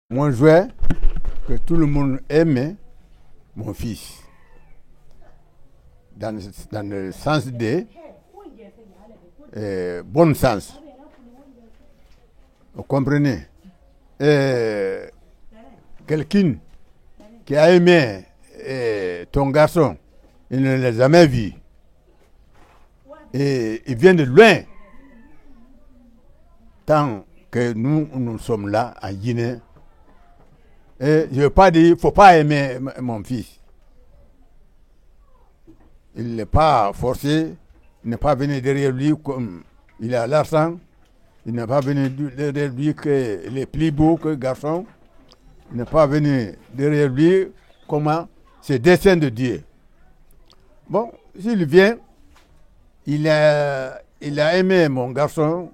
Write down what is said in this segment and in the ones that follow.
Moi, je veux que tout le monde aime mon fils. Dans le sens de bon sens. Vous comprenez? Quelqu'un qui a aimé ton garçon, il ne l'a jamais vu. Et il vient de loin. Tant que nous sommes là, en Guinée, et je ne veux pas dire qu'il ne faut pas aimer mon fils. Il n'est pas forcé, il n'est pas venu derrière lui comme il a l'argent. Il n'est pas venu derrière lui qu'il est plus beau que le garçon. Il n'est pas venu derrière lui comment c'est dessein de Dieu. Bon, s'il vient, il a aimé mon garçon,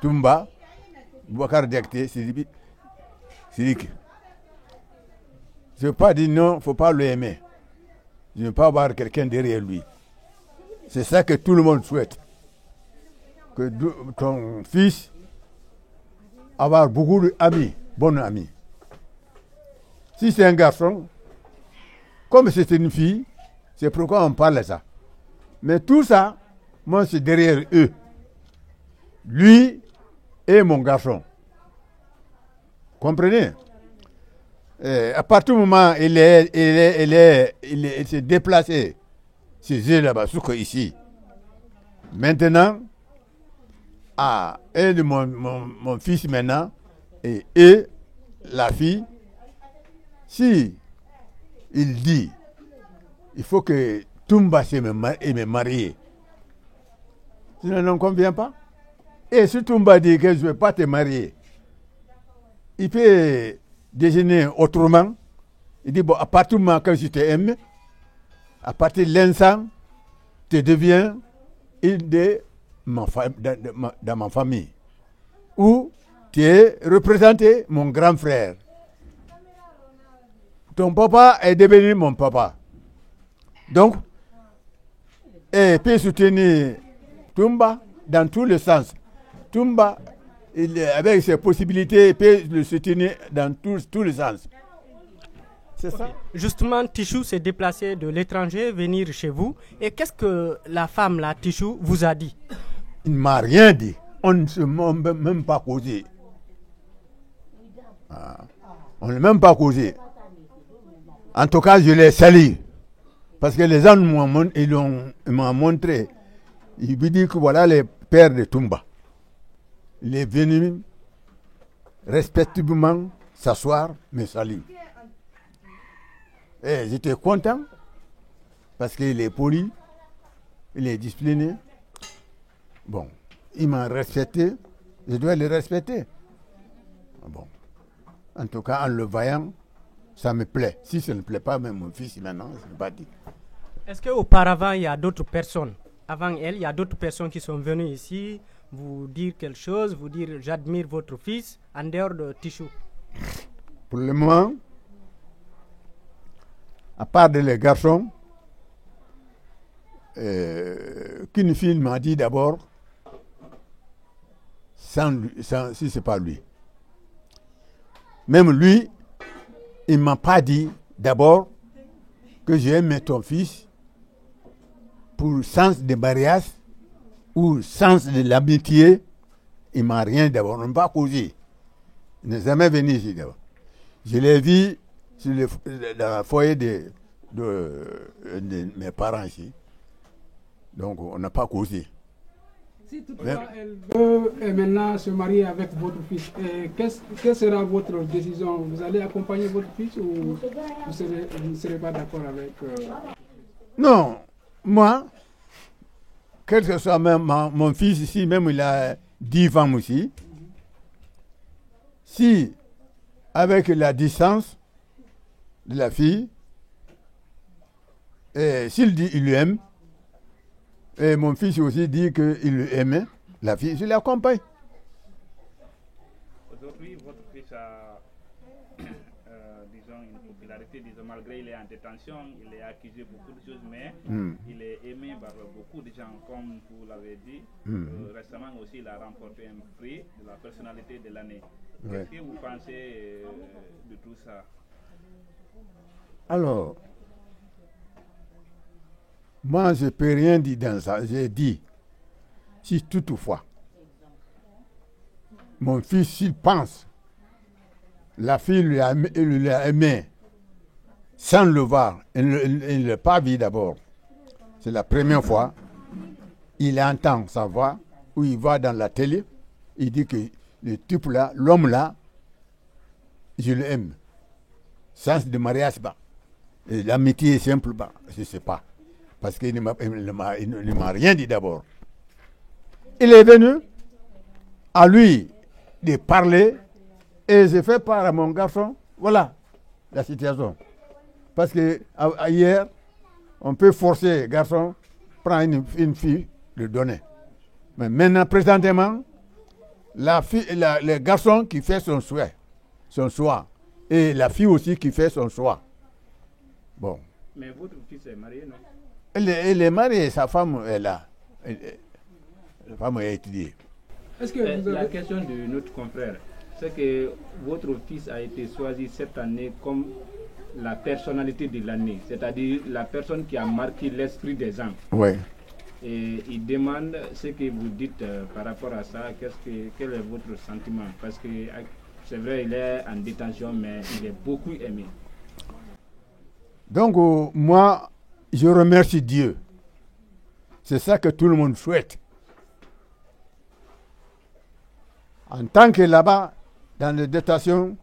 Toumba, Bouakar Diakité, Sidiki. Je ne veux pas dire non, il ne faut pas l'aimer. Je ne veux pas avoir quelqu'un derrière lui. C'est ça que tout le monde souhaite. Que ton fils avoir beaucoup d'amis, bons amis. Si c'est un garçon, comme c'est une fille, c'est pourquoi on parle de ça. Mais tout ça, moi, c'est derrière eux. Lui et mon garçon. Comprenez? À partir du moment où il s'est déplacé chez eux là-bas, ici. Maintenant, un de mon fils maintenant, et la fille, si il dit, il faut que Toumba me marie. Sinon, ne convient pas. Et si Toumba dit que je ne veux pas te marier, il peut déjeuner autrement. Il dit, bon, à partir du moment que je t'aime, à partir de l'instant, tu deviens une de dans ma famille. Ou tu es représenté mon grand frère. Ton papa est devenu mon papa. Donc, il peut soutenir Toumba dans tous les sens. Toumba, avec ses possibilités, il peut le soutenir dans tous les sens. C'est ça. Justement, Tichou s'est déplacé de l'étranger, venir chez vous. Et qu'est-ce que la femme, là, Tichou, vous a dit? Il ne m'a rien dit. On ne s'est même pas causé. On ne même pas causé. En tout cas, je l'ai sali. Parce que les gens m'ont montré. Il me dit que voilà le père de Toumba. Il est venu respectablement s'asseoir, me saluer. Et j'étais content parce qu'il est poli, il est discipliné. Bon, il m'a respecté, je dois le respecter. Bon, en tout cas, en le voyant, ça me plaît. Si ça ne plaît pas, même mon fils maintenant, je ne vais pas dire. Est-ce qu'auparavant, il y a d'autres personnes, avant elle, il y a d'autres personnes qui sont venues ici vous dire quelque chose, vous dire j'admire votre fils, en dehors de Tichou? Pour le moment, à part les garçons, qu'une fille m'a dit d'abord, si ce n'est pas lui. Même lui, il ne m'a pas dit d'abord que j'aimais ton fils pour le sens de mariage ou le sens de l'amitié. Il ne m'a rien d'abord, on ne m'a pas causé. Il n'est jamais venu ici d'abord. Je l'ai vu dans le foyer de mes parents ici. Donc, on n'a pas causé. Si toutefois elle veut maintenant se marier avec votre fils, quelle sera votre décision? Vous allez accompagner votre fils ou vous ne serez pas d'accord avec... Non, moi, quel que soit même mon fils ici, même il a 10 femmes aussi, si, avec la distance de la fille, et s'il dit il l'aime, et mon fils aussi dit qu'il aimait la fille, je l'accompagne. Aujourd'hui, votre fils a disons, une popularité, disons, malgré il est en détention, il est accusé de beaucoup de choses, mais il est aimé par beaucoup de gens, comme vous l'avez dit. Récemment aussi, il a remporté un prix de la personnalité de l'année. Qu'est-ce que vous pensez de tout ça? Alors, moi, je ne peux rien dire dans ça. J'ai dit, si toutefois, mon fils, s'il pense, la fille lui a aimé sans le voir, il ne l'a pas vu d'abord. C'est la première fois, il entend sa voix, ou il voit dans la télé, il dit que le type là, l'homme là, je l'aime. Sens de mariage, bah. L'amitié est simple, bah, je ne sais pas. Parce qu'il ne m'a rien dit d'abord. Il est venu à lui de parler et j'ai fait part à mon garçon. Voilà la situation. Parce que hier, on peut forcer le garçon, prendre une fille, le donner. Mais maintenant, présentement, le garçon qui fait son choix, et la fille aussi qui fait son choix. Bon. Mais votre fils est marié, non? Elle est mariée, sa femme est là. La femme a étudié. Est-ce que la question de notre confrère, c'est que votre fils a été choisi cette année comme la personnalité de l'année, c'est-à-dire la personne qui a marqué l'esprit des gens. Oui. Et il demande ce que vous dites par rapport à ça, quel est votre sentiment? Parce que c'est vrai, il est en détention, mais il est beaucoup aimé. Donc, moi, je remercie Dieu. C'est ça que tout le monde souhaite. En tant que là-bas, dans les détentions,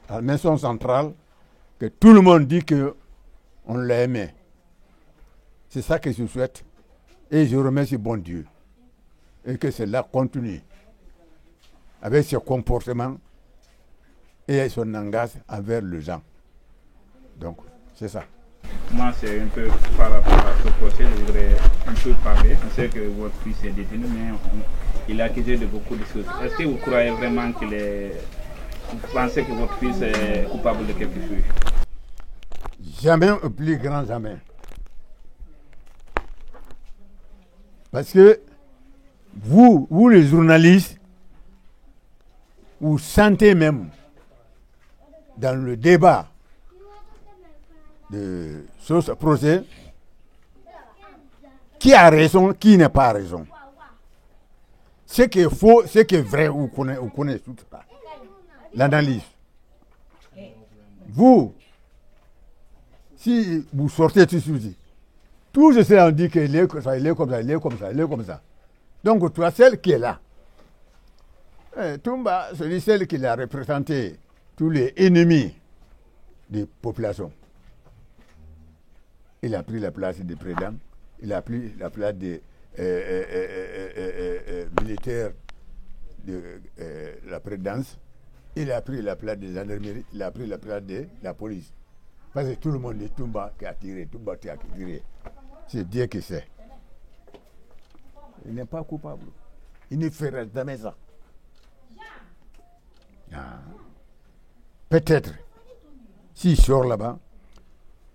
à la maison centrale, que tout le monde dit qu'on l'a aimé. C'est ça que je souhaite. Et je remercie bon Dieu. Et que cela continue. Avec ses comportements et son engagement envers les gens. Donc, c'est ça. Moi, c'est un peu par rapport à ce procès, je voudrais un peu parler. On sait que votre fils est détenu, mais il est accusé de beaucoup de choses. Est-ce que vous croyez vraiment vous pensez que votre fils est coupable de quelque chose? Jamais, au plus grand jamais. Parce que vous les journalistes, vous sentez même dans le débat de ce procès qui a raison, qui n'a pas raison. Ce qui est faux, ce qui est vrai, vous connaissez tout ça. L'analyse. Vous, si vous sortez tout ceci, tout cela on dit qu'il est comme ça, il est comme ça, il est comme ça, il est comme ça. Donc, toi, celle qui est là, Toumba, c'est celle qui a représenté tous les ennemis des populations. Il a pris la place des présidents, il a pris la place des militaires de la présidence, il a pris la place des gendarmeries, il a pris la place de la police. Parce que tout le monde dit Toumba qui a tiré, Toumba qui a tiré. C'est Dieu qui sait. Il n'est pas coupable. Il ne ferait jamais ça. Ah. Peut-être, s'il sort là-bas,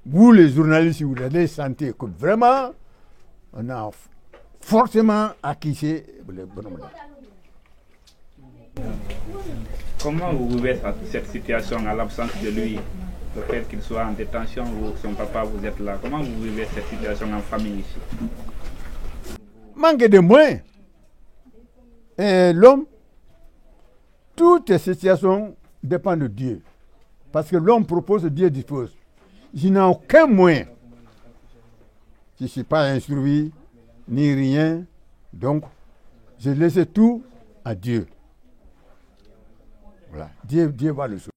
vous les journalistes, vous allez sentir que vraiment, on a forcément accusé le bonhomme là. Comment vous vivez cette situation à l'absence de lui? Le fait qu'il soit en détention ou son papa, vous êtes là. Comment vous vivez cette situation en famille ici? Manque de moyens. Et l'homme, toutes les situations dépendent de Dieu. Parce que l'homme propose, Dieu dispose. Je n'ai aucun moyen. Je ne suis pas instruit, ni rien. Donc, je laisse tout à Dieu. Voilà. Dieu va le sauver.